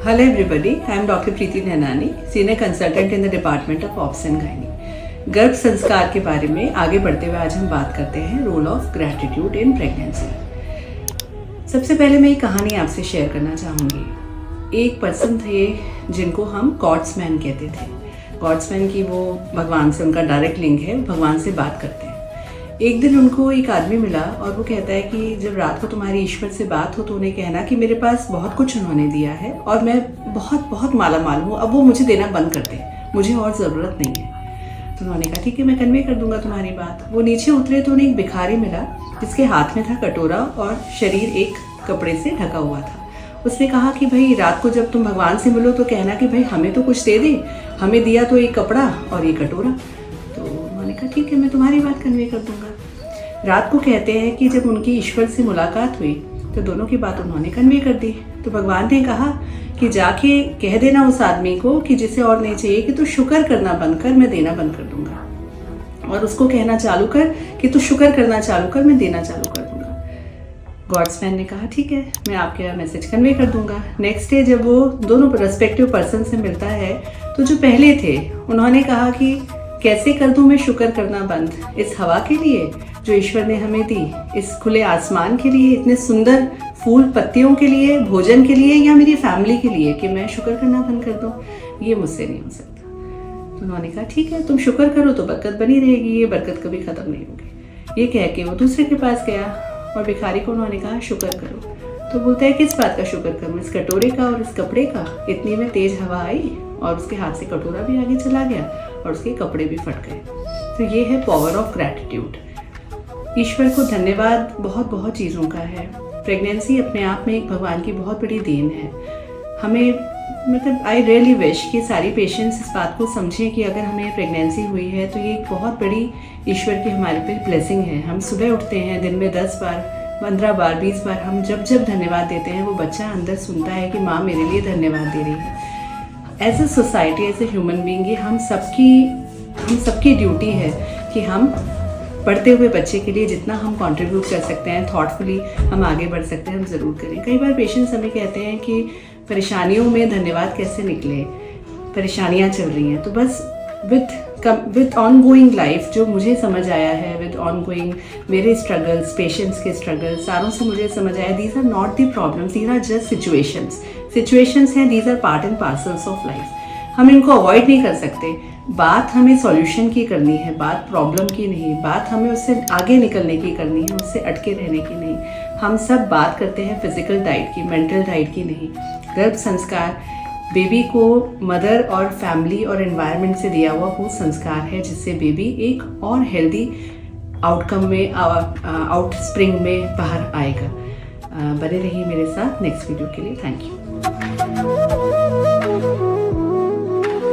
Hello everybody, I am Dr. Preeti Nainani, Senior Consultant in the Department of Obs and Gynae। गर्भ संस्कार के बारे में आगे बढ़ते हुए आज हम बात करते हैं role of gratitude in pregnancy. सबसे पहले मैं एक कहानी आपसे शेयर करना चाहूँगी। एक पर्सन थे जिनको हम गॉड्समैन कहते थे। गॉड्समैन की वो भगवान से उनका डायरेक्ट लिंक है, भगवान से बात करते हैं। एक दिन उनको एक आदमी मिला और वो कहता है कि जब रात को तुम्हारी ईश्वर से बात हो तो उन्हें कहना कि मेरे पास बहुत कुछ उन्होंने दिया है और मैं बहुत बहुत माला माल हूँ, अब वो मुझे देना बंद कर दे, मुझे और ज़रूरत नहीं है। तो उन्होंने कहा ठीक है, मैं कन्वे कर दूंगा तुम्हारी बात। वो नीचे उतरे तो उन्हें एक भिखारी मिला जिसके हाथ में था कटोरा और शरीर एक कपड़े से ढका हुआ था। उसने कहा कि भाई रात को जब तुम भगवान से मिलो तो कहना कि भाई हमें तो कुछ दे दे, हमें दिया तो एक कपड़ा और ये कटोरा। तो उन्होंने कहा ठीक है, मैं तुम्हारी बात कन्वे कर दूंगा। रात को कहते हैं कि जब उनकी ईश्वर से मुलाकात हुई तो दोनों की बात उन्होंने कन्वे कर दी। तो भगवान ने कहा कि जाके कह देना उस आदमी को कि जिसे और नहीं चाहिए कि तू शुक्र करना बंद कर, मैं देना बंद कर दूंगा। और उसको कहना चालू कर कि तू शुक्र करना चालू कर, मैं देना चालू कर दूंगा। गॉड्समैन ने कहा ठीक है, मैं आपके मैसेज कन्वे कर दूंगा। नेक्स्ट डे जब वो दोनों रेस्पेक्टिव पर्सन से मिलता है तो जो पहले थे उन्होंने कहा कि कैसे कर दूं मैं शुक्र करना बंद, इस हवा के लिए जो ईश्वर ने हमें दी, इस खुले आसमान के लिए, इतने सुंदर फूल पत्तियों के लिए, भोजन के लिए, या मेरी फैमिली के लिए कि मैं शुक्र करना बंद कर दूं, ये मुझसे नहीं हो सकता। तो उन्होंने कहा ठीक है, तुम शुक्र करो तो बरकत बनी रहेगी, ये बरकत कभी ख़त्म नहीं होगी। ये कह के वो दूसरे के पास गया और भिखारी को उन्होंने कहा शुक्र करो। तो बोलता है किस बात का शुक्र करूँ, इस कटोरे का और इस कपड़े का। इतनी में तेज हवा आई और उसके हाथ से कटोरा भी आगे चला गया और उसके कपड़े भी फट गए। तो ये है पावर ऑफ ग्रैटिट्यूड। ईश्वर को धन्यवाद बहुत बहुत चीज़ों का है। प्रेगनेंसी अपने आप में एक भगवान की बहुत बड़ी देन है। हमें मतलब आई रियली विश कि सारी पेशेंट्स इस बात को समझें कि अगर हमें प्रेगनेंसी हुई है तो ये एक बहुत बड़ी ईश्वर की हमारे पे ब्लेसिंग है। हम सुबह उठते हैं, दिन में 10 बार, 15 बार, 20 बार हम जब जब धन्यवाद देते हैं वो बच्चा अंदर सुनता है कि माँ मेरे लिए धन्यवाद दे रही है। As a society, as a human being, ये हम सबकी ड्यूटी है कि हम बढ़ते हुए बच्चे के लिए जितना हम कंट्रीब्यूट कर सकते हैं, थॉटफुली हम आगे बढ़ सकते हैं, हम ज़रूर करें। कई बार पेशेंट्स हमें कहते हैं कि परेशानियों में धन्यवाद कैसे निकले, परेशानियाँ चल रही हैं। तो बस विद ऑन गोइंग लाइफ जो मुझे समझ आया है, विद ऑन गोइंग मेरे स्ट्रगल्स, पेशेंट्स के स्ट्रगल्स, सारों से मुझे समझ आया these are not the problems, these are just situations हैं, these are part and parcels of life. हम इनको अवॉइड नहीं कर सकते। बात हमें सॉल्यूशन की करनी है, बात प्रॉब्लम की नहीं, बात हमें उससे आगे निकलने की करनी है, उससे अटके रहने की नहीं। हम सब बात करते हैं फिजिकल डाइट की, मेंटल डाइट की नहीं। गर्भ संस्कार बेबी को मदर और फैमिली और एनवायरनमेंट से दिया हुआ वो संस्कार है जिससे बेबी एक और हेल्दी आउटकम में, आउट स्प्रिंग में बाहर आएगा। बने रहिए मेरे साथ नेक्स्ट वीडियो के लिए। Thank you.